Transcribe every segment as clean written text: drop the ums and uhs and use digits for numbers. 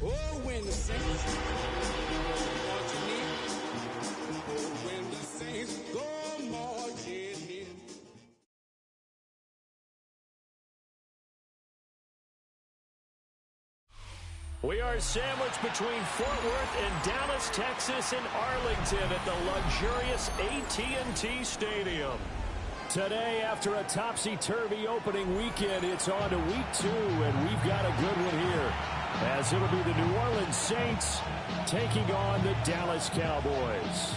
Oh, when the saints marching in. Oh, when the saints go marching in. We are sandwiched between Fort Worth and Dallas, Texas, and Arlington at the luxurious AT&T Stadium. Today, after a topsy-turvy opening weekend, it's on to week 2, and we've got a good one here, as it'll be the New Orleans Saints taking on the Dallas Cowboys.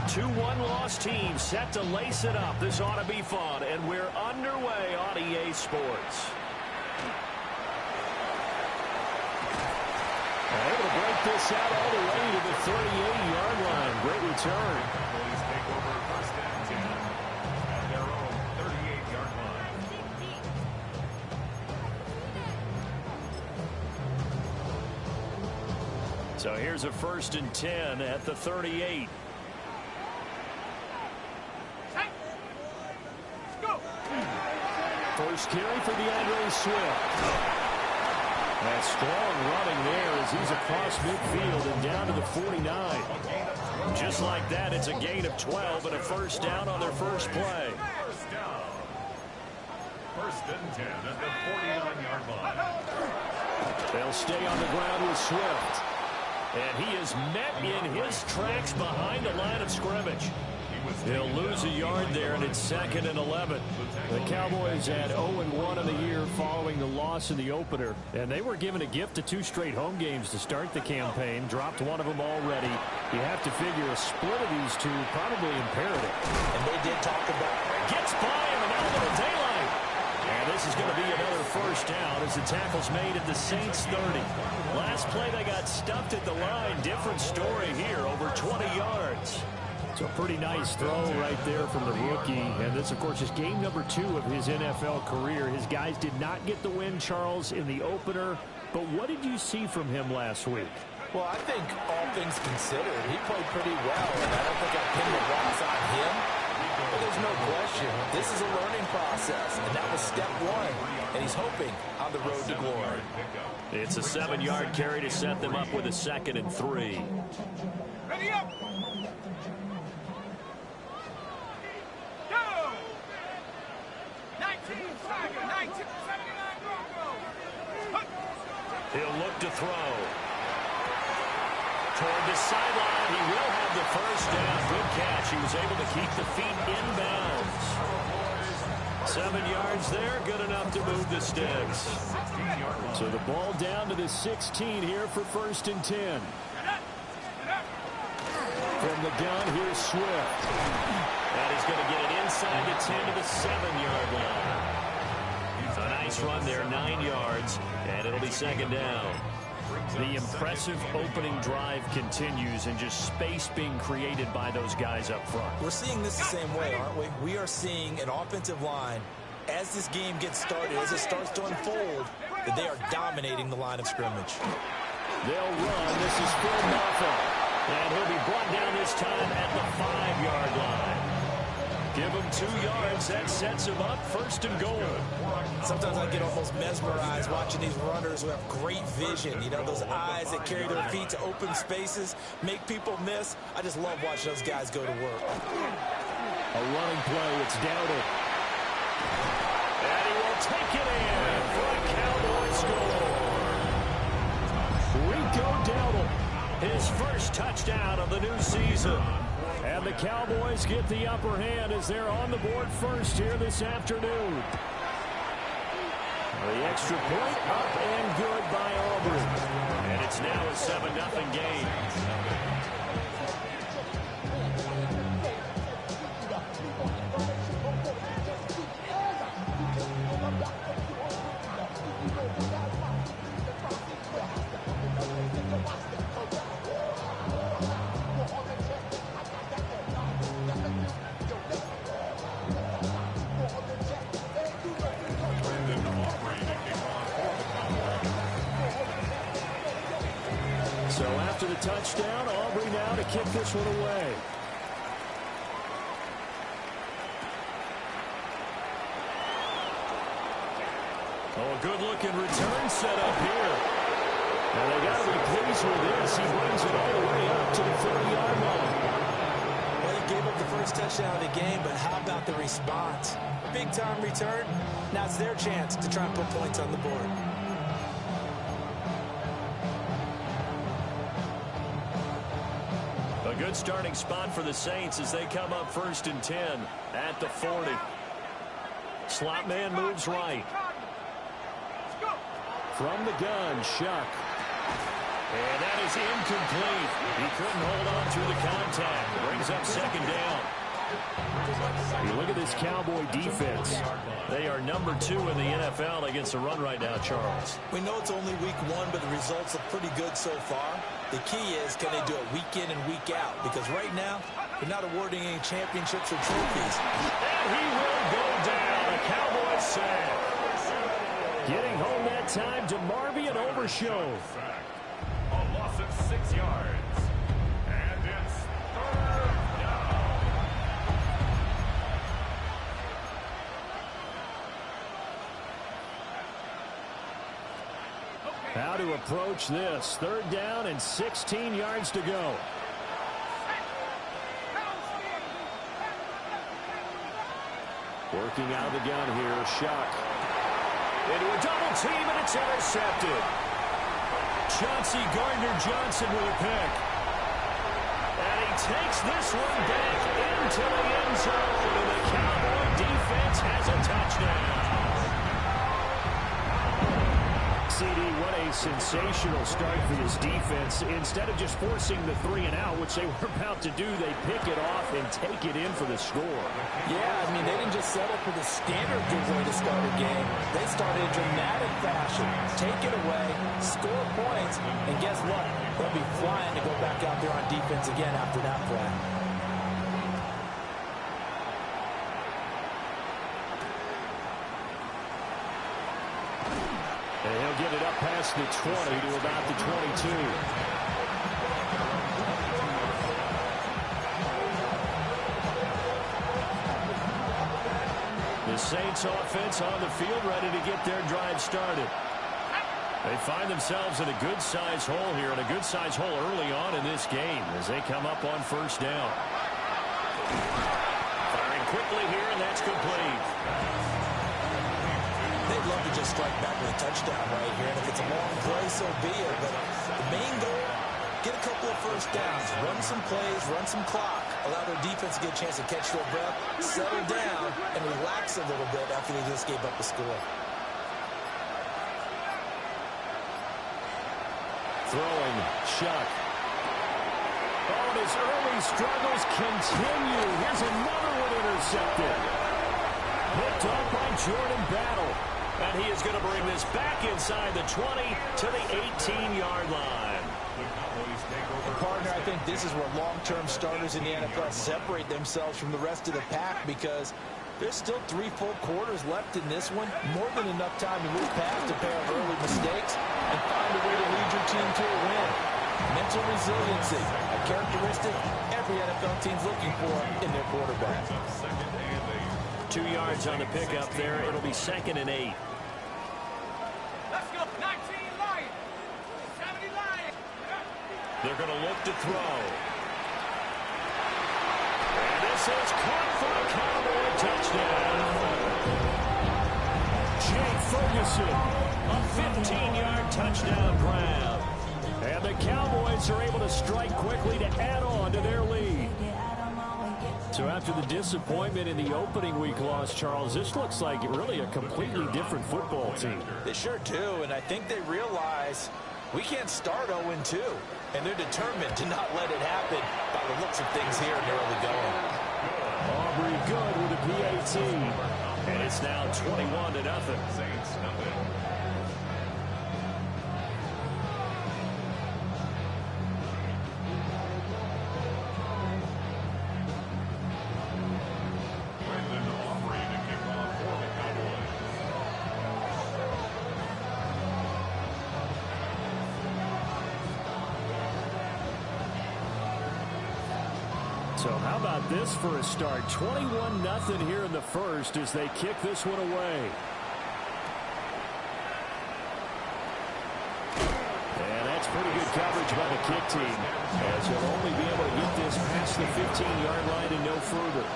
Two one-loss teams set to lace it up. This ought to be fun, and we're underway on EA Sports. Able to break this out all the way to the 38-yard line. Great return. Please take over first and 10 at their own 38-yard line. So here's a 1st and 10 at the 38. First carry for DeAndre Swift. That strong running there as he's across midfield and down to the 49. Just like that, it's a gain of 12 and a first down on their first play. First down. 1st and 10 at the 49-yard line. They'll stay on the ground with Swift. And he is met in his tracks behind the line of scrimmage. He'll lose a yard there, and it's 2nd and 11. The Cowboys had 0-1 in the year following the loss in the opener, and they were given a gift of 2 straight home games to start the campaign. Dropped one of them already. You have to figure a split of these two probably imperative. And they did talk about it. Gets by him, and out of the daylight. And this is going to be another first down as the tackle's made at the Saints 30. Last play they got stuffed at the line. Different story here, over 20 yards. So a pretty nice throw right there from the rookie. And this, of course, is game number 2 of his NFL career. His guys did not get the win, Charles, in the opener. But what did you see from him last week? Well, I think all things considered, he played pretty well. And I don't think I pinned the loss on him. But there's no question. This is a learning process. And that was step 1. And he's hoping on the road to glory. It's a 7-yard carry to set them up with a 2nd and 3. Ready up! He'll look to throw. Toward the sideline, he will have the first down. Good catch. He was able to keep the feet inbounds. 7 yards there, good enough to move the sticks. So the ball down to the 16 here for 1st and 10. From the gun, here's Swift. And he's going to get it inside the 10 to the 7-yard line. A nice run there, 9 yards, and it'll be 2nd down. The impressive opening drive continues, and just space being created by those guys up front. We're seeing this the same way, aren't we? We are seeing an offensive line as this game gets started, as it starts to unfold, that they are dominating the line of scrimmage. They'll run. This is Phil Maffa. And he'll be brought down this time at the 5-yard line. Give him 2 yards. That sets him up 1st and goal. Sometimes I get almost mesmerized watching these runners who have great vision. You know, those eyes that carry their feet to open spaces, make people miss. I just love watching those guys go to work. A running play. It's Dowdle. And he will take it in for a Cowboy score. Rico Dowdle, his first touchdown of the new season. And the Cowboys get the upper hand as they're on the board first here this afternoon. The extra point up and good by Auburn. And it's now a 7-0 game. So after the touchdown, Aubrey now to kick this one away. Oh, a good-looking return set up here. And they got to be pleased with this. He brings it all the way up to the 30-yard line. Well, he gave up the first touchdown of the game, but how about the response? Big-time return. Now it's their chance to try and put points on the board. A good starting spot for the Saints as they come up 1st and 10 at the 40. Slot man moves right. From the gun, Shuck. And that is incomplete. He couldn't hold on through the contact. Brings up 2nd down. You look at this Cowboy defense. They are number 2 in the NFL against the run right now, Charles. We know it's only week 1, but the results look pretty good so far. The key is, can they do it week in and week out? Because right now, they're not awarding any championships or trophies. And he will go down. A Cowboy sack. Getting home that time to Marvian Overshow. A loss of 6 yards. And it's 3rd down. How to approach this. 3rd down and 16 yards to go. Working out of the gun here, Shuck. Into a double team, and it's intercepted. Chauncey Gardner-Johnson with a pick. And he takes this one back into the end zone, and the Cowboy defense has a touchdown. CD, what a sensational start for this defense. Instead of just forcing the 3-and-out, which they were about to do, they pick it off and take it in for the score. Yeah, I mean, they didn't just settle for the standard good way to start a game. They started in dramatic fashion. Take it away, score points, and guess what? They'll be flying to go back out there on defense again after that play. And he'll get it up past the 20 to about the 22. The Saints offense on the field ready to get their drive started. They find themselves in a good-sized hole here, and a good-sized hole early on in this game as they come up on 1st down. Firing quickly here, and that's complete. They'd love to just strike back with a touchdown right here, and if it's a long play, so be it. But the main goal, get a couple of 1st downs, run some plays, run some clock, allow their defense to get a chance to catch their breath, settle down, and relax a little bit after they just gave up a score. Throwing, Shuck. Oh, his early struggles continue. Here's another one intercepted. Picked up by Jordan Battle. And he is going to bring this back inside the 20 to the 18-yard line. And partner, I think this is where long-term starters in the NFL separate themselves from the rest of the pack, because There's still 3 full quarters left in this one. More than enough time to move past a pair of early mistakes and find a way to lead your team to a win. Mental resiliency, a characteristic every NFL team's looking for in their quarterback. 2 yards on the pickup there. It'll be 2nd and 8. Let's go. 19 Lions. 70 Lions. They're going to look to throw. And this is caught for a Cowboy touchdown. Jake Ferguson, a 15-yard touchdown grab. And the Cowboys are able to strike quickly to add on to their lead. So after the disappointment in the opening week loss, Charles, this looks like really a completely different football team. They sure do, and I think they realize we can't start 0-2, and they're determined to not let it happen by the looks of things here in the early going. Aubrey good with a PAT, and it's now 21-0. Saints nothing. So how about this for a start? 21-0 here in the first as they kick this one away. And that's pretty good coverage by the kick team, as he'll only be able to get this past the 15-yard line and no further.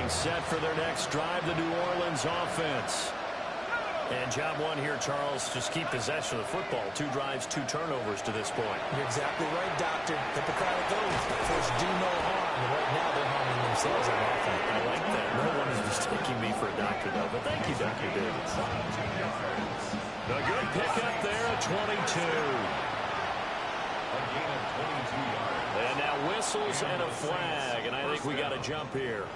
Set for their next drive, the New Orleans offense. And job one here, Charles, just keep possession of the football. 2 drives, 2 turnovers to this point. You're exactly right, Doctor. Hippocratic oath. First, do no harm. And right now, they're harming themselves on offense. I like that. No one is mistaking me for a doctor, though. But thank you, Dr. Davis. The good pickup there at 22. A gain of 22 yards. And now whistles and a flag. And I think we got a jump here.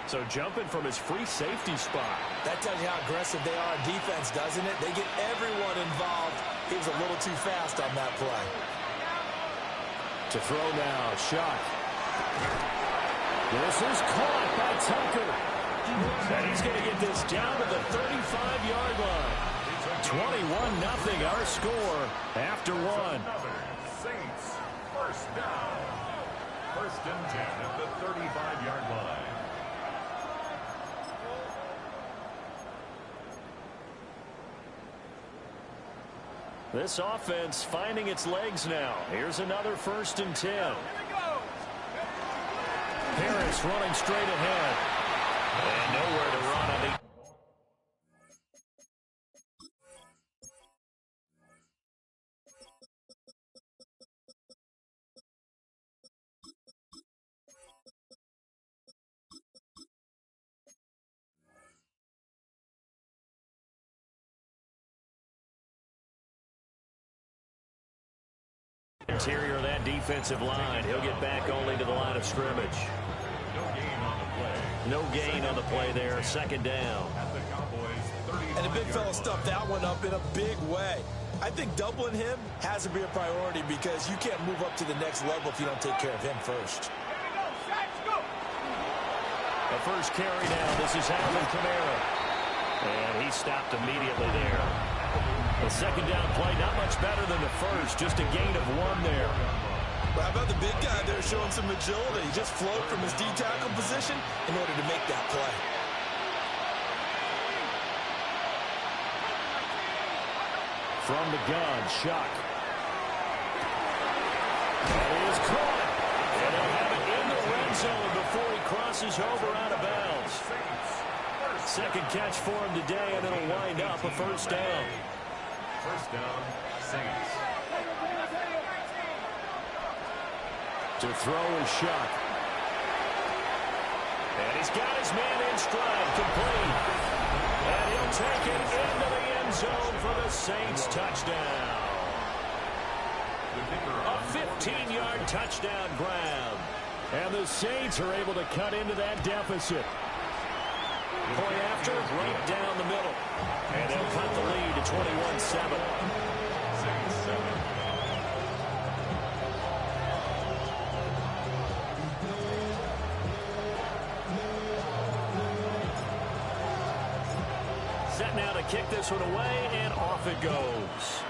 So jumping from his free safety spot. That tells you how aggressive they are on defense, doesn't it? They get everyone involved. He was a little too fast on that play. To throw now, Shock. This is caught by Tucker. And he's going to get this down to the 35-yard line. 21-0 our score after 1. Saints first down. 1st and 10 at the 35-yard line. This offense finding its legs now. Here's another 1st and 10. Harris running straight ahead. And nowhere to run on the... Interior of that defensive line. He'll get back only to the line of scrimmage. No gain on the play. No gain on the play there. 2nd down. At the Cowboys 35. And the big fella stuffed that one up in a big way. I think doubling him has to be a priority because you can't move up to the next level if you don't take care of him first. The first carry now. This is Alvin Kamara. And he stopped immediately there. The 2nd down play, not much better than the first. Just a gain of 1 there. Well, how about the big guy there showing some agility? He just float from his D-tackle position in order to make that play. From the gun, Shock. And he is caught. And they'll have it in the red zone before he crosses over out of bounds. 2nd catch for him today, and it'll wind up a 1st down. 1st down, Saints. To throw is Shock. And he's got his man in stride, complete. And he'll take it into the end zone for the Saints touchdown. A 15-yard touchdown grab. And the Saints are able to cut into that deficit. Point after, right down the middle. And they'll cut the lead to 21-7. Set now to kick this one away, and off it goes.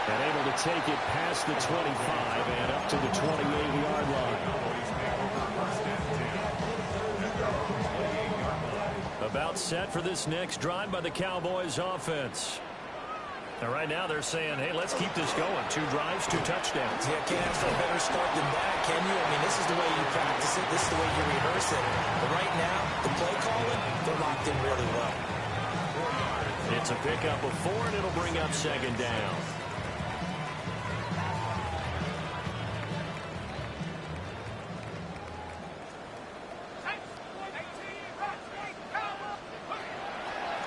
And able to take it past the 25 and up to the 28-yard line. About set for this next drive by the Cowboys offense. And right now they're saying, hey, let's keep this going. 2 drives, 2 touchdowns. Yeah, can't ask for a better start than that, can you? I mean, this is the way you practice it. This is the way you rehearse it. But right now, the play calling, they're locked in really well. It's a pickup of 4, and it'll bring up second down.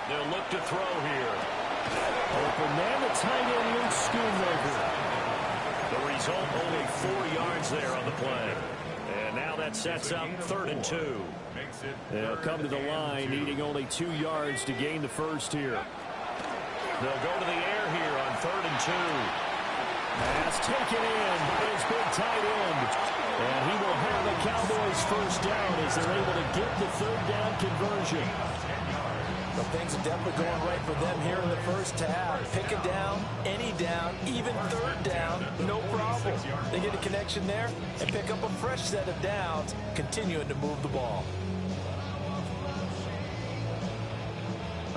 They'll look to throw here. Open man, the tight end, Luke Schoonmaker. The result, only 4 yards there on the play. And now that sets up 3rd and 2. They'll come to the line, needing only 2 yards to gain the first here. They'll go to the air here on 3rd and 2. Pass taken in by his big tight end. And he will have a Cowboys first down as they're able to get the 3rd down conversion. But things are definitely going right for them here in the first half. Pick a down, any down, even 3rd down, no problem. They get a connection there and pick up a fresh set of downs, continuing to move the ball.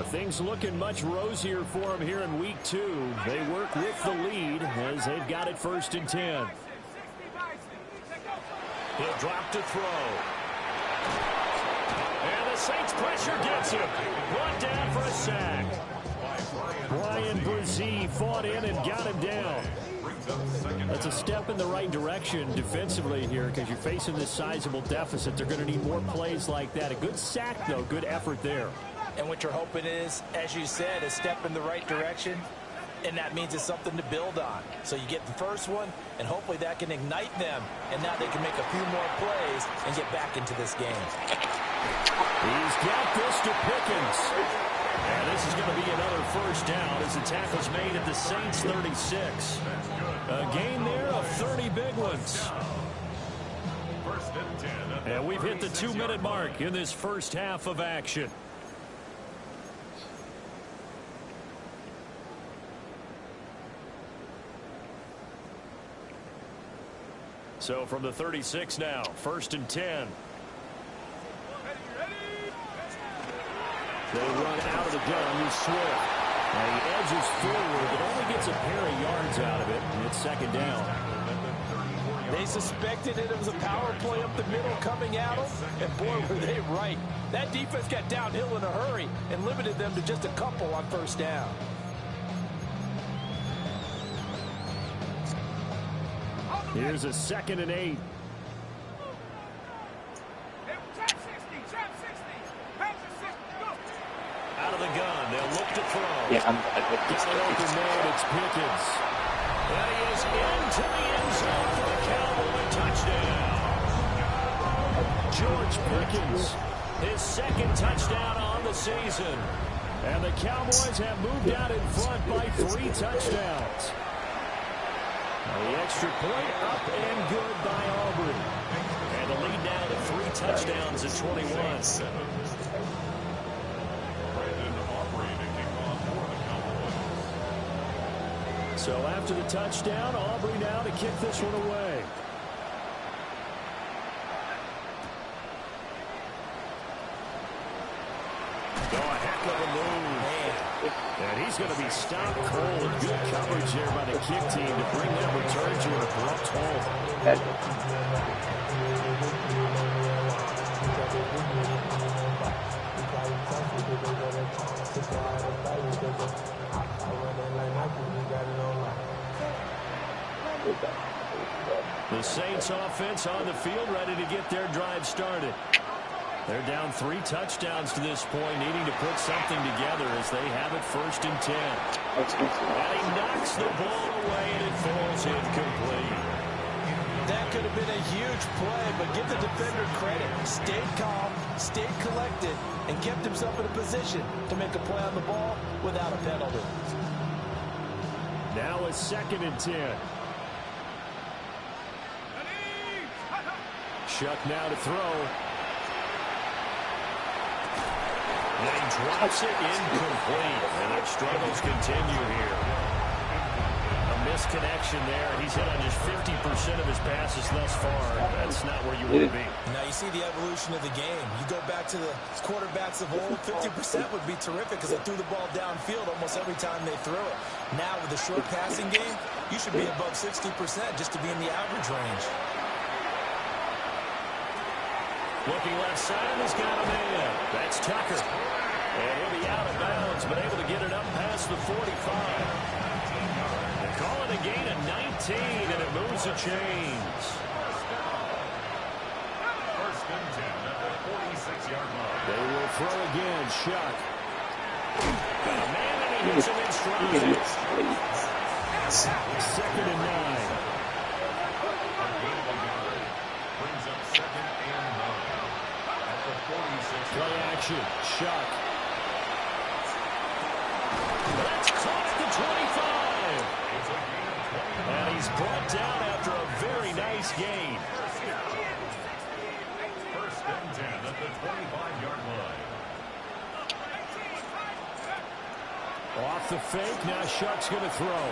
Things looking much rosier for them here in week 2. They work with the lead as they've got it 1st and 10. He'll drop to throw. And the Saints pressure gets him. Brought down for a sack. Brian Brzee fought in and got him down. That's a step in the right direction defensively here because you're facing this sizable deficit. They're going to need more plays like that. A good sack, though. Good effort there. And what you're hoping is, as you said, a step in the right direction, and that means it's something to build on. So you get the first one, and hopefully that can ignite them, and now they can make a few more plays and get back into this game. He's got this to Pickens. And this is going to be another first down as the tackle's made at the Saints 36. A gain there of 30 big ones. And we've hit the 2-minute mark in this first half of action. So from the 36 now, 1st and 10. They run out of the gun with Swift. And he edges forward, but only gets a pair of yards out of it, and it's 2nd down. They suspected it was a power play up the middle coming at them, and boy, were they right. That defense got downhill in a hurry and limited them to just a couple on 1st down. Here's a 2nd and 8. Out of the gun, they'll look to throw. Yeah, got an open man, it's Pickens. And he is into the end zone for the Cowboy touchdown. George Pickens, his 2nd touchdown on the season. And the Cowboys have moved out in front by 3 touchdowns. The extra point up and good by Aubrey. And the lead now to 3 touchdowns at 21. So after the touchdown, Aubrey now to kick this one away. Oh, a heck of a move. And he's going to be stopped cold. Good coverage there by the kick team to bring that return to an abrupt halt. The Saints offense on the field ready to get their drive started. They're down 3 touchdowns to this point, needing to put something together as they have it 1st and 10. And he knocks the ball away, and it falls incomplete. That could have been a huge play, but give the defender credit. Stayed calm, stayed collected, and kept himself in a position to make a play on the ball without a penalty. Now a 2nd and 10. Shuck now to throw. And he drops it incomplete. And their struggles continue here. A misconnection there. He's hit on just 50% of his passes thus far. That's not where you want to be. Now you see the evolution of the game. You go back to the quarterbacks of old, 50% would be terrific because they threw the ball downfield almost every time they threw it. Now with the short passing game, you should be above 60% just to be in the average range. Looking left side, and he's got a man. That's Tucker. And he'll be out of bounds, but able to get it up past the 45. They call it a gain of 19, and it moves the chains. First and 10 at the 46-yard line. They will throw again. Shuck. Got a man, and he hits him in stride. 2nd and 9. Play action. Shuck. That's caught at the 25. And he's brought down after a very nice gain. First and 10 at the 25-yard line. Off the fake. Now Shuck's going to throw.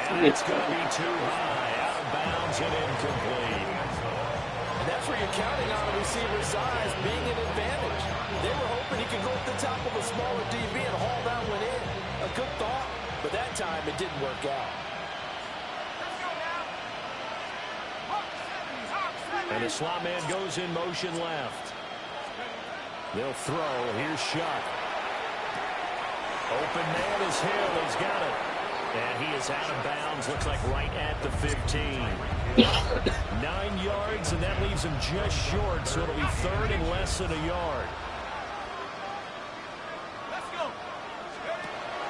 And it's going to be too high. Out of bounds and incomplete. And that's where you're counting on a receiver's size being an advantage. They were hoping he could go at the top of a smaller DB and haul that one in. A good thought, but that time it didn't work out. And the slot man goes in motion left. They'll throw. Here's Shuck. Open man is Hill. He's got it. And he is out of bounds. Looks like right at the 15. 9 yards, and that leaves him just short, so it'll be 3rd and less than a yard.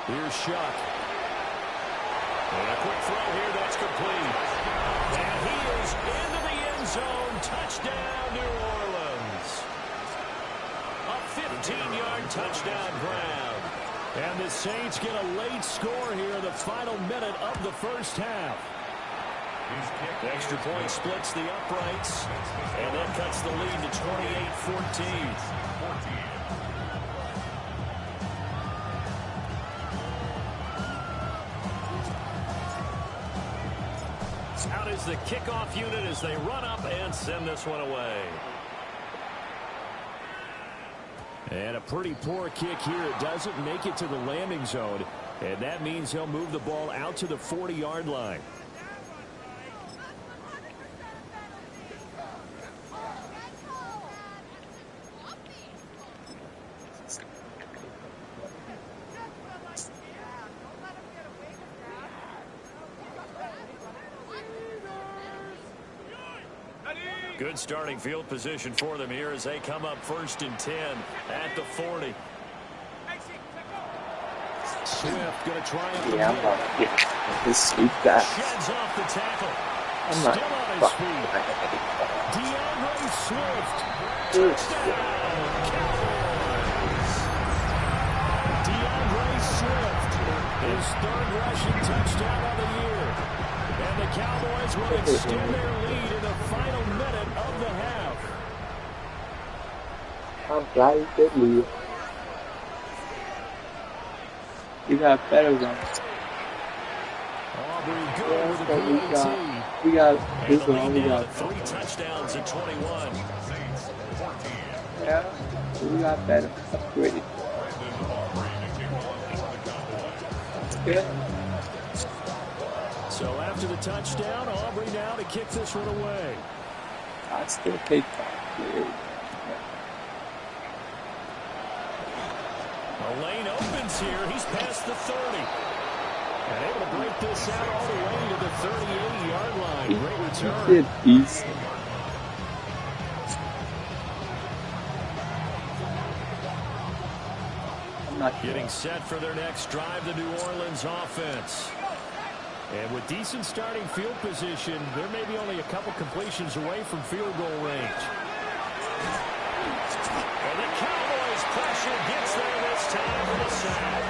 Here's Shuck. And a quick throw here, that's complete. And he is into the end zone. Touchdown, New Orleans. A 15-yard touchdown grab. And the Saints get a late score here in the final minute of the first half. The extra point splits the uprights, and that cuts the lead to 28-14. Out is the kickoff unit as they run up and send this one away. And a pretty poor kick here. It doesn't make it to the landing zone, and that means he'll move the ball out to the 40-yard line. Good starting field position for them here as they come up 1st and 10 at the 40. Swift going to try up the middle. His sweep that. Sheds off the tackle. I'm not Still on his feet. DeAndre Swift. Touchdown, Cowboys. DeAndre Swift. His 3rd rushing touchdown of the year. And the Cowboys will extend their lead in the final minute of the half. I'm glad he did leave. You got better than Aubrey good with the PAT. we got this one. We got 3 touchdowns in 21. yeah. We got better. Upgraded. Good. So after the touchdown, Aubrey now to kick this one away. I still take that. A lane opens here. He's past the 30. And able to break this out all the way to the 38-yard line. Great return. He did decent. I'm not Getting set for their next drive, the New Orleans offense. And with decent starting field position, they're maybe only a couple completions away from field goal range. And the Cowboys' pressure gets there this time with a sack.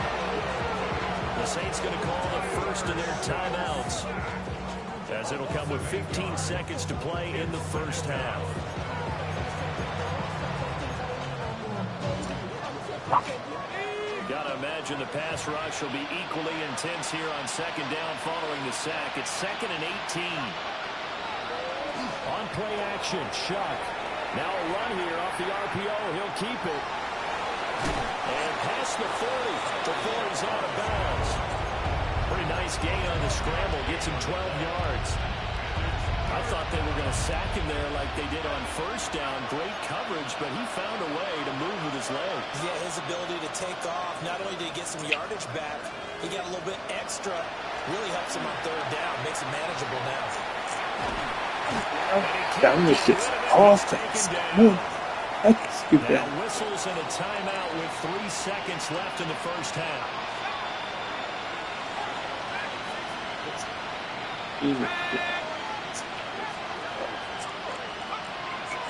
The Saints going to call the first of their timeouts, as it'll come with 15 seconds to play in the first half. Gotta imagine the pass rush will be equally intense here on second down following the sack. It's 2nd and 18. On play action, Shuck. Now a run here off the RPO. He'll keep it. And past the 40 before he's out of bounds. Pretty nice gain on the scramble. Gets him 12 yards. I thought they were going to sack him there like they did on first down. Great coverage, but he found a way to move with his legs. Yeah, his ability to take off. Not only did he get some yardage back, he got a little bit extra. Really helps him on third down. Makes it manageable now. That was just offense. No, that's stupid. Now whistles and a timeout with 3 seconds left in the first half.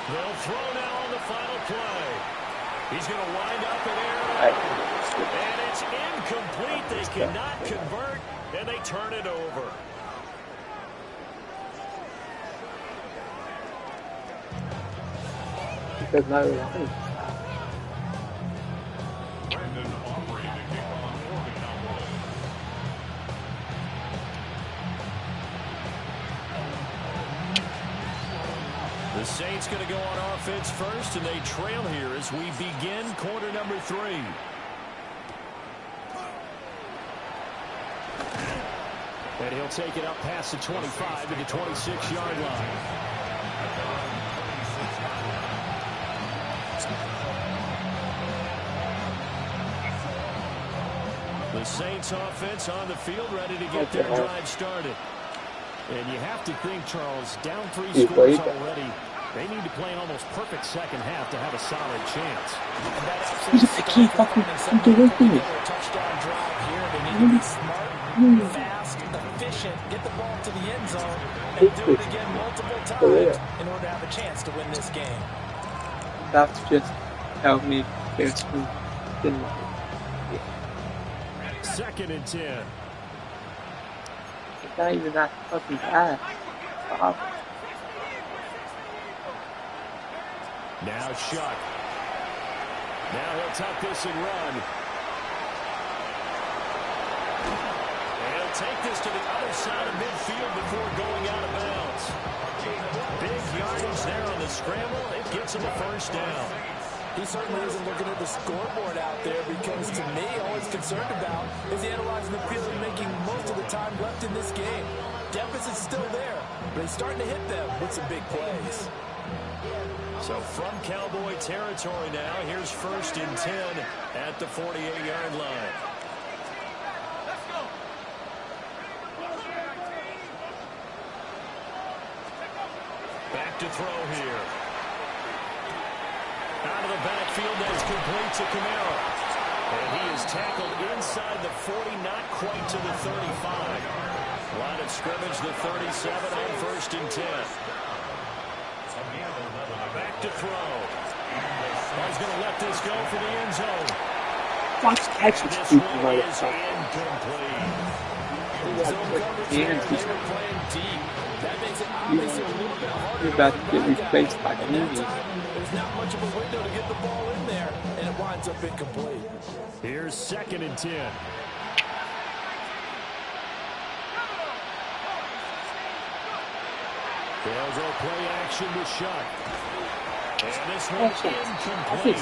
They'll throw now on the final play. He's going to wind up in air. And it's incomplete. They cannot convert, and they turn it over. Because no line. The Saints going to go on offense first, and they trail here as we begin quarter number 3. And he'll take it up past the 25 to the 26-yard line. The Saints offense on the field, ready to get their drive started. And you have to think, Charles, down 3 scores already. They need to play an almost perfect second half to have a solid chance. I can't fucking do anything. Touchdown drive here. They need to be smart, fast, efficient, get the ball to the end zone, and do it again multiple times in order to have a chance to win this game. That's just how me there's didn't. 2nd and 10. It's not even that fucking bad. Stop. Now Shuck. Now he'll tuck this and run. And he'll take this to the other side of midfield before going out of bounds. Big yardage there on the scramble. It gets him a first down. He certainly isn't looking at the scoreboard out there because, to me, all he's concerned about is analyzing the field and making most of the time left in this game. Deficit's still there, but he's starting to hit them with some big plays. So from Cowboy territory now, here's 1st and 10 at the 48-yard line. Back to throw here. Out of the backfield, that's complete to Camaro. And he is tackled inside the 40, not quite to the 35. Line of scrimmage, the 37 on 1st and 10. Back to throw. He's going to let this go for the end zone. Watch catch this stupid motherfucker. You're about to get replaced by Mooney. There's not much of a window to get the ball in there, and it winds up incomplete. Here's 2nd and 10. They'll go play action with Shuck. And this one's incomplete.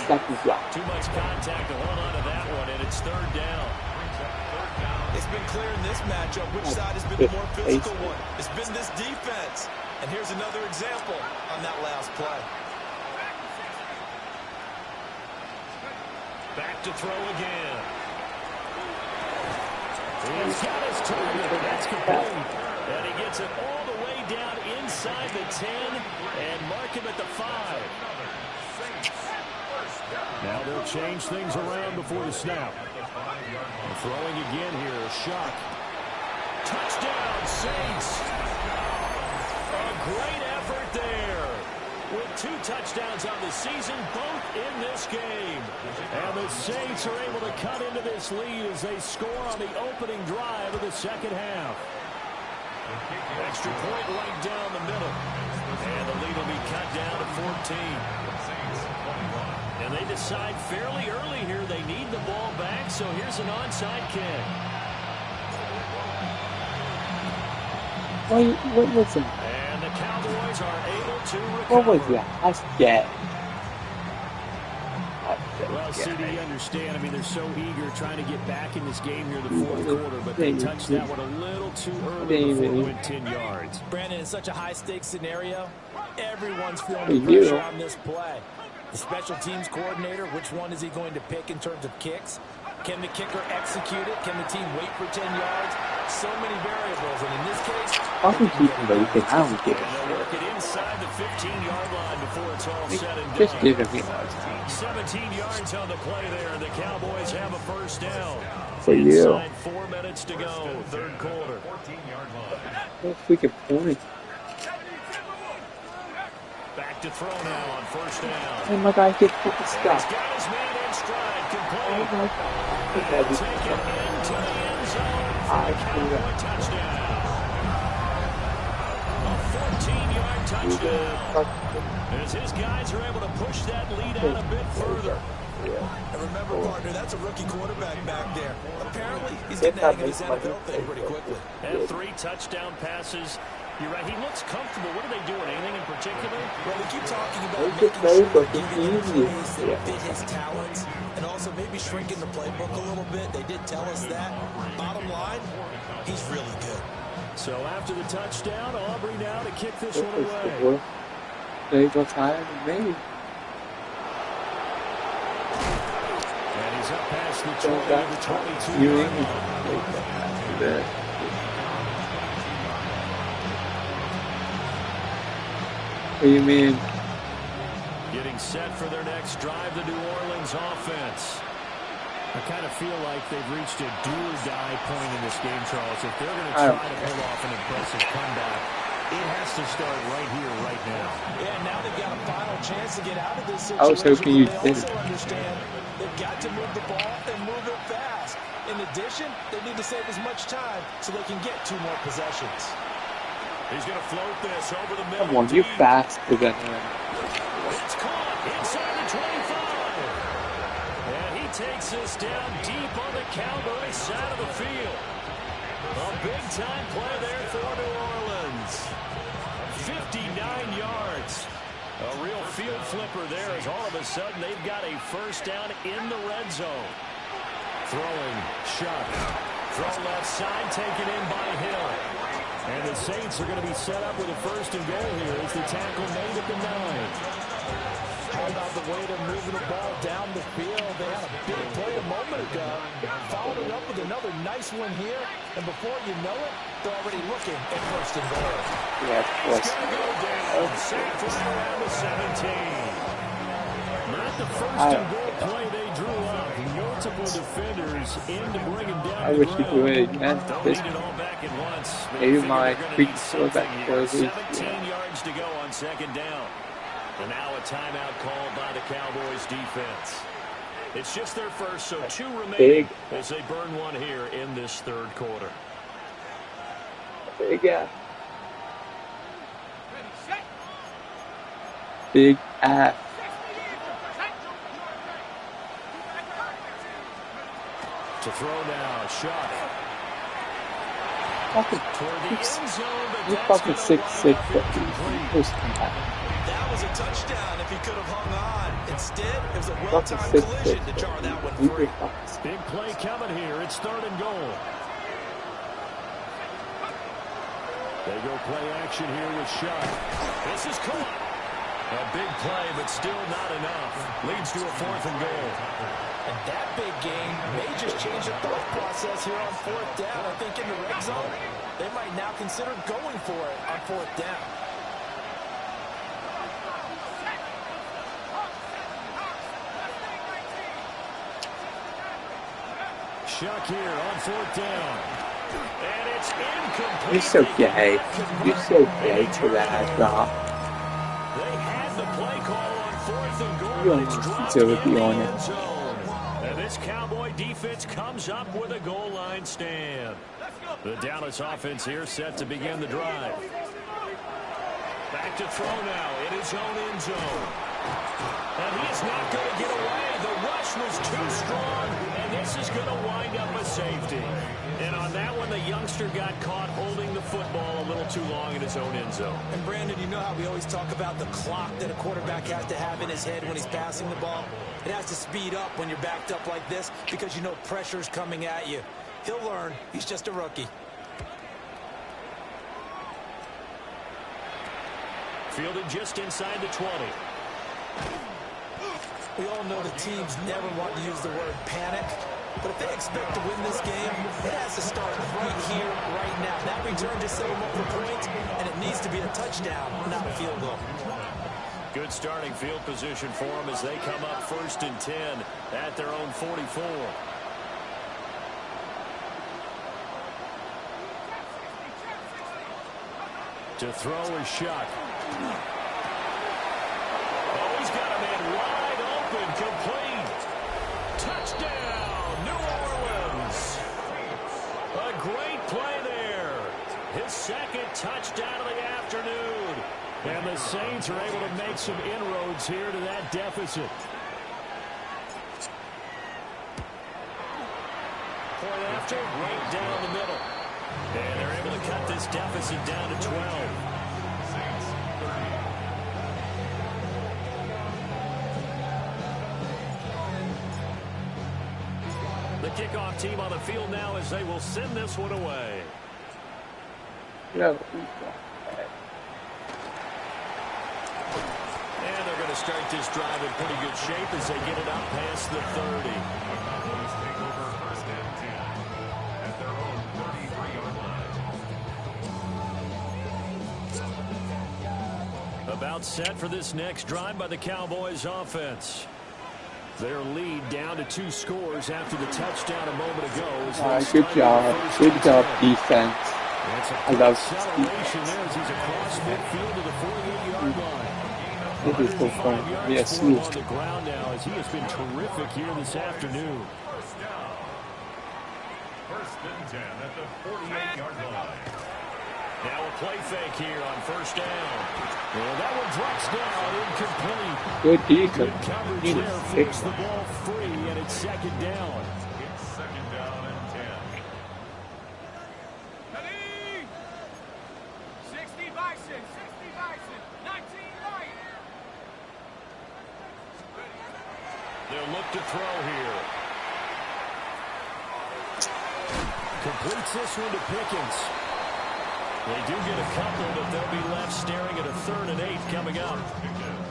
Too much contact to hold on to that one, and it's 3rd down. It's been clear in this matchup which side has been the more physical one. It's been this defense. And here's another example on that last play. Back to throw again. He's got his target. That's complete. And he gets it all the way down inside the 10 and mark him at the 5. Now they'll change things around before the snap. And throwing again here, Shuck. touchdown, Saints. A great effort there. With 2 touchdowns on the season, both in this game. And the Saints are able to cut into this lead as they score on the opening drive of the second half. Extra point right down the middle. And the lead will be cut down to 14. And they decide fairly early here they need the ball back, so here's an onside kick. What was it? And the Cowboys are able to recover. What was that? I forget. Well, CD, you understand. I mean, they're so eager trying to get back in this game here in the fourth quarter, but they touched that one a little too early before it went 10 yards. Brandon, in such a high-stakes scenario, everyone's feeling the pressure on this play. The special teams coordinator, which one is he going to pick in terms of kicks? Can the kicker execute it? Can the team wait for 10 yards? So many variables, and in this case, I can keep him waiting. I don't give a They'll work it inside the 15-yard line before it's all said and Just done. give him yards. 17 yards on the play there. The Cowboys have a first down. For you. Inside 4 minutes to go, third quarter. What freaking point? Back to throw now on first down. Oh my God, get fucking He's stuff. got his man in stride, Oh complete. my God. Take it into the end zone for the Cowboy touchdown. A 14-yard touchdown. As his guys are able to push that lead out a bit further. and remember, partner, that's a rookie quarterback back there. Apparently, he's getting the hang of his NFL thing pretty quickly. And 3 touchdown passes. You're right, he looks comfortable. What are they doing? Anything in particular? Well, we keep talking about making sure we're giving him plays that fit his talents and also maybe shrinking the playbook a little bit. They did tell us that. Bottom line, he's really good. So after the touchdown, Aubrey now to kick this one away. They go higher than me. And he's up past the 20 to the 22. You ain't. What do you mean? Getting set for their next drive, the New Orleans offense. I kind of feel like they've reached a do-or-die point in this game, Charles. If they're going to try to pull off an impressive comeback, it has to start right here, right now. Yeah, now they've got a final chance to get out of this situation. I was hoping you They did. also understand they've got to move the ball and move it fast. In addition, they need to save as much time so they can get 2 more possessions. He's going to float this over the middle. Come on, you're faster than him. It's caught inside the 25. And he takes this down deep on the Cowboys side of the field. A big-time play there for New Orleans. 59 yards. A real field flipper there as all of a sudden they've got a first down in the red zone. Throwing, shot. Throw left side, taken in by Hill. And the Saints are going to be set up with a first and goal here as the tackle made at the 9. How about the way they're moving the ball down the field? They had a big play a moment ago. Followed it up with another nice one here. And before you know it, they're already looking at first and goal. Yeah, of course. It's going to go down. Sacked right around the 17. Not the first and goal play they drew up. Multiple defenders in to bring him down. I wish you could win again. Don't need it all back at once. Maybe my freak Something quarterback here. was 17 yards to go on second down. And now a timeout called by the Cowboys defense. It's just their first, so 2 remaining as they burn one here in this third quarter. Big ass. Big ass. To throw now, shot. Fucking, Toward the end zone, but you that's fucking gonna 6'6", wind but up incomplete. who's that? That was a touchdown if he could have hung on. Instead, it was a Fucking well-timed 6'6", collision to jar that one you free. were fucking Big play coming here. It's third and goal. They go play action here with Shot. This is caught. A big play, but still not enough. Leads to a 4th and goal. And that big game may just change the thought process here on 4th down. I think in the red zone, they might now consider going for it on 4th down. Shuck here on 4th down. And it's incomplete. You're so gay. You're so gay to that drop. They had the play call on 4th and goal. You It's almost dropped deserve in to be the on it. end zone. And this Cowboy defense comes up with a goal line stand. The Dallas offense here set to begin the drive. Back to throw now in his own end zone. And he is not going to get away. The rush was too strong, and this is going to wind up a safety. And on that one, the youngster got caught holding the football a little too long in his own end zone. And Brandon, you know how we always talk about the clock that a quarterback has to have in his head when he's passing the ball? It has to speed up when you're backed up like this because you know pressure's coming at you. He'll learn. He's just a rookie. Fielded just inside the 20. We all know the teams never want to use the word panic, but if they expect to win this game, it has to start right here, right now. That return just set them up for points, and it needs to be a touchdown, not a field goal. Good starting field position for them as they come up 1st and 10 at their own 44. To throw is Shuck. Oh, he's got a man wide open, complete. Touchdown, New Orleans. A great play there. His 2nd touchdown of the afternoon. And the Saints are able to make some inroads here to that deficit. Point after, right down the middle. And they're able to cut this deficit down to 12. The kickoff team on the field now as they will send this one away. Yeah. And they're going to start this drive in pretty good shape as they get it up past the 30. Cowboys take over 1st and 10 at their own 33-yard line. About set for this next drive by the Cowboys offense. Their lead down to 2 scores after the touchdown a moment ago. Good job. Good job, defense. I love acceleration there as he's across midfield to the 48-yard line. It is so fun. Yes, on the ground now as he has been terrific here this afternoon. 1st and 10 at the 48-yard line. Now a play fake here on 1st down. And that one drops down, incomplete. Good defense. Good coverage Need there, to force fix the that. ball free, and it's 2nd down. It's 2nd down and 10. 60 Bison, 60 Bison, 19 right. They'll look to throw here. Completes this one to Pickens. They do get a couple, but they'll be left staring at a 3rd and 8 coming up.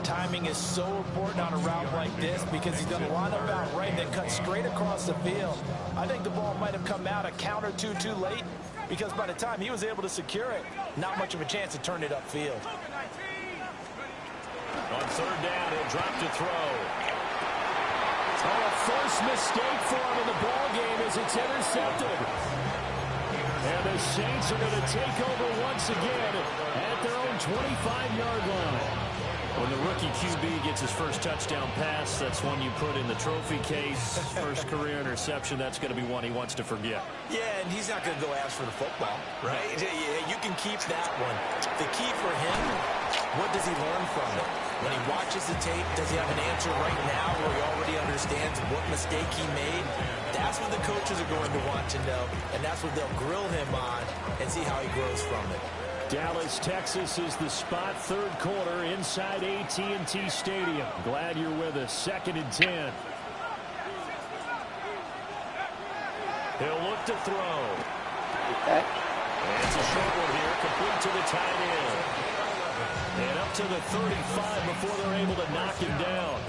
Timing is so important on a route like this because he's going to line up out right and then cut straight across the field. I think the ball might have come out a count or two too late because by the time he was able to secure it, not much of a chance to turn it upfield. On 3rd down, he'll drop to throw. Oh, a first mistake for him in the ball game as it's intercepted. And the Saints are going to take over once again at their own 25-yard line. When the rookie QB gets his first touchdown pass, that's one you put in the trophy case. First career interception, that's going to be one he wants to forget. Yeah, and he's not going to go ask for the football, right? Yeah, you can keep that one. The key for him, what does he learn from it? When he watches the tape, does he have an answer right now where he already understands what mistake he made? That's what the coaches are going to want to know, and that's what they'll grill him on and see how he grows from it. Dallas, Texas is the spot, 3rd quarter inside AT&T Stadium. Glad you're with us. 2nd and 10. He'll look to throw. Okay. And it's a short one here, complete to the tight end. And up to the 35 before they're able to knock him down.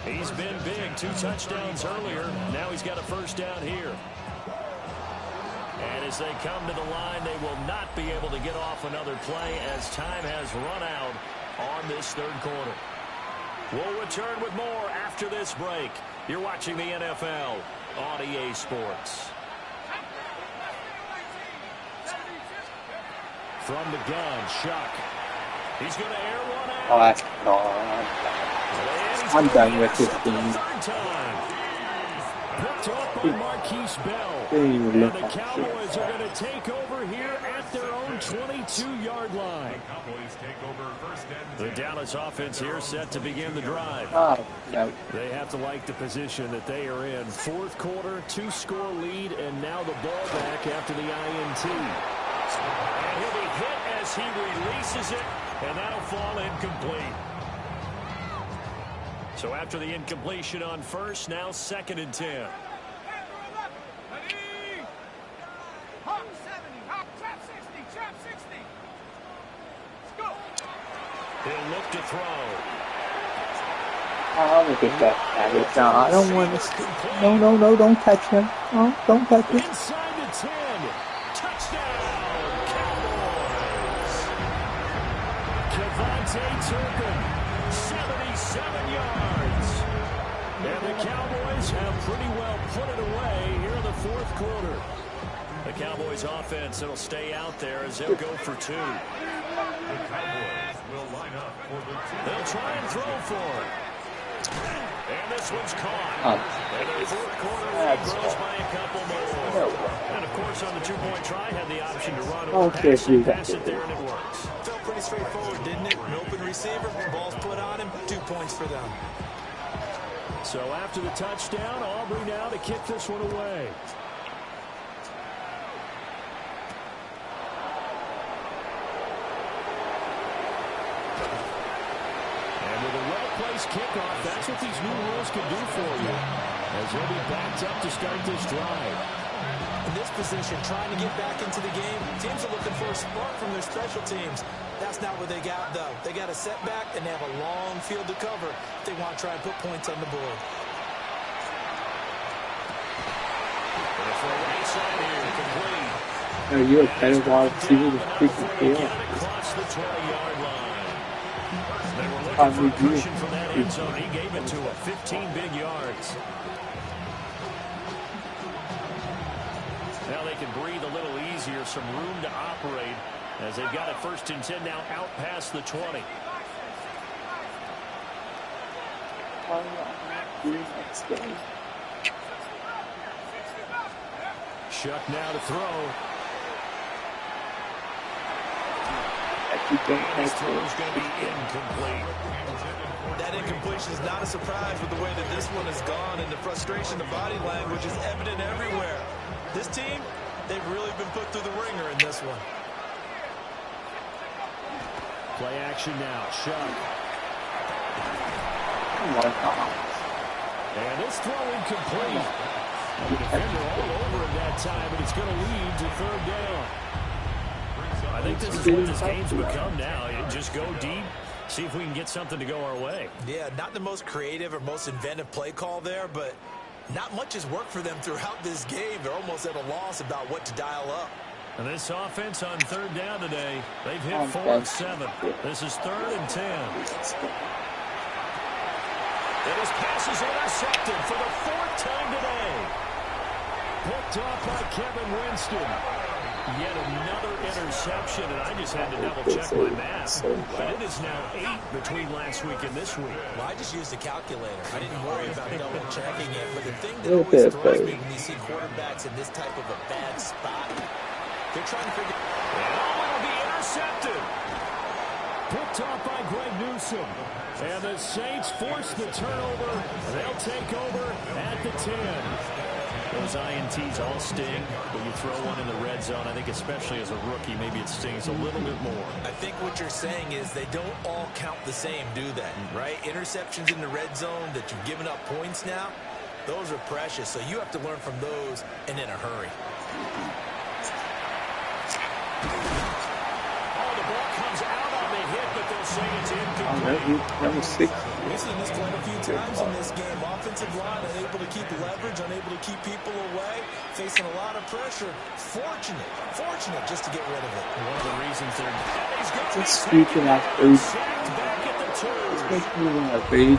He's been big, 2 touchdowns earlier. Now he's got a 1st down here. And as they come to the line, they will not be able to get off another play as time has run out on this 3rd quarter. We'll return with more after this break. You're watching the NFL on EA Sports. From the gun, Shuck. He's going to air one out. Oh, that's not. I'm done with this game. Picked off by Marquise Bell. Didn't even And look the at Cowboys it. are going to take over here at their own 22-yard line. The Dallas offense here set to begin the drive. Oh, no. They have to like the position that they are in. Fourth quarter, 2-score lead, and now the ball back after the INT. And he'll be hit as he releases it, and that'll fall incomplete. So after the incompletion on first, now 2nd and 10. He'll look to throw. I'll look at that. I don't want to. No, don't touch him. Oh, don't touch him. Inside the 10. Touchdown, Cowboys. Kevontae Turpin, 77 yards. And the Cowboys have pretty well put it away here in the fourth quarter. The Cowboys offense, it'll stay out there as they'll go for 2. The Cowboys will line up for the 2. They'll try and throw for it. And this one's caught. And their fourth quarter lead grows by a couple more. And, of course, on the 2-point try, had the option to run or pass it there, and it works. Felt pretty straightforward, didn't it? An open receiver, ball's put on him, 2 points for them. So after the touchdown, Aubrey now to kick this one away. Kickoff, that's what these new rules can do for you, as they'll be backed up to start this drive. In this position, trying to get back into the game, teams are looking for a spark from their special teams. That's not what they got, though. They got a setback, and they have a long field to cover if they want to try and put points on the board. For a right side here, complete. No, you're a better wide receiver than freaking field. Across the 20-yard line. They were looking for a cushion from that end zone. He gave it to him. 15 big yards. Now they can breathe a little easier, some room to operate as they've got it 1st and 10 now out past the 20. Shuck now to throw. His throw is going to be incomplete. That incompletion is not a surprise with the way that this one has gone, and the frustration, the body language is evident everywhere. This team, they've really been put through the ringer in this one. Play action now. Shuck. And this throw incomplete. The defender all over him that time, but it's going to lead to 3rd down. I think this is what this game's become now. Just go deep, see if we can get something to go our way. Yeah, not the most creative or most inventive play call there, but not much has worked for them throughout this game. They're almost at a loss about what to dial up. And this offense on 3rd down today, they've hit 4 of 7. This is 3rd and 10. And his pass is intercepted for the 4th time today. Picked off by Kevin Winston. Yet another interception, and I just had to double-check my math. But it is now 8 between last week and this week. Well, I just used a calculator. I didn't worry about double-checking it. But the thing that always throws me when you see quarterbacks in this type of a bad spot, they're trying to figure out. Oh, it'll be intercepted. Picked off by Greg Newsome. And the Saints force the turnover. They'll take over at the 10. Those INTs all sting, but you throw one in the red zone, I think especially as a rookie, maybe it stings a little bit more. I think what you're saying is they don't all count the same, do they? Right? Interceptions in the red zone that you've given up points now, those are precious. So you have to learn from those and in a hurry. Oh, the ball comes out on the hit, but they'll say it's incomplete. We've seen this quite a few times in this game. Offensive line unable to keep leverage, unable to keep people away, facing a lot of pressure. Fortunate just to get rid of it. One of the reasons they're... Just speaking of food. Sacked back at the 2. It's making me a page.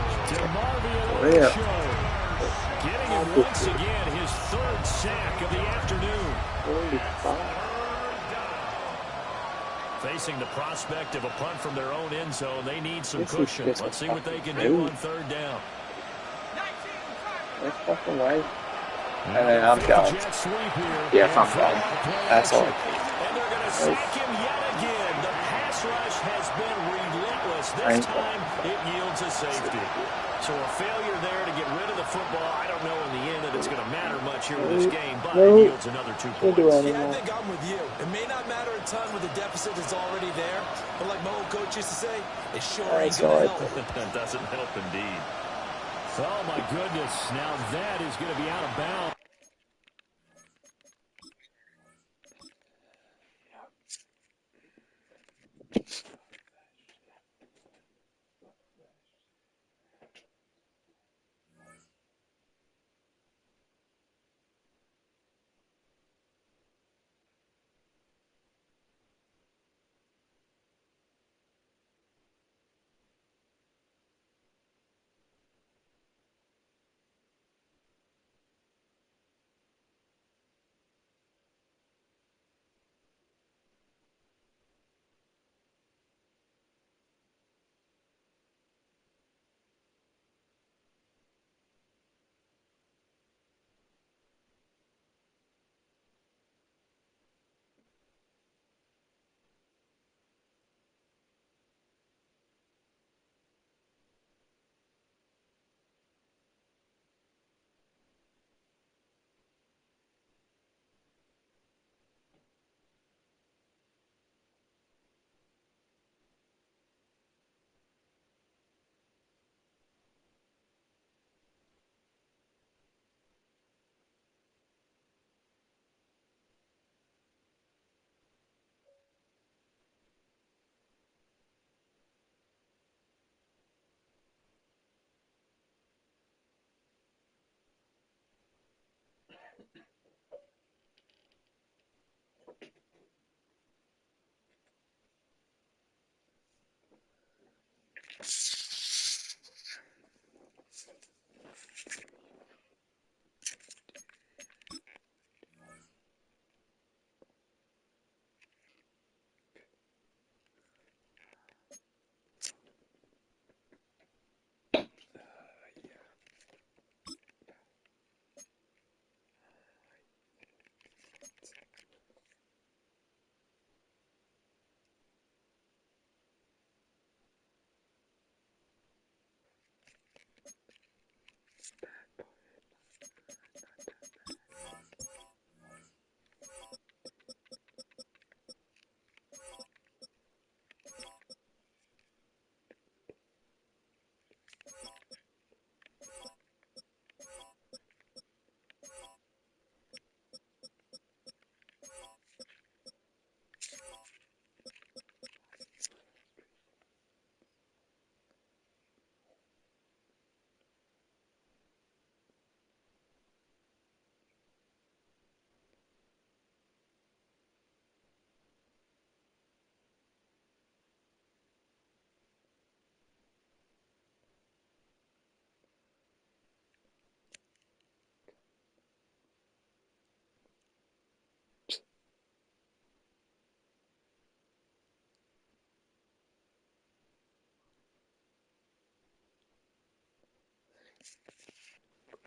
Getting him once again his 3rd sack of the afternoon. Holy fuck. Facing the prospect of a punt from their own end zone, they need some This is cushion. just Let's a see what they fucking can do move. on third down. Let's fuck away. Now, I'm done. jet sweep here. Yes, I'm And done. play That's all. action. And they're going to sack him yet again. The pass rush has been relentless. This time, it yields a safety. So a failure there to get rid of the football. I don't know in the end that it's going to matter much here with this game, but it yields another 2 points. Yeah, I think I'm with you. It may not matter a ton with the deficit that's already there, but like my old coach used to say, it sure ain't going to help. That doesn't help indeed. Oh, my goodness. Now that is going to be out of bounds.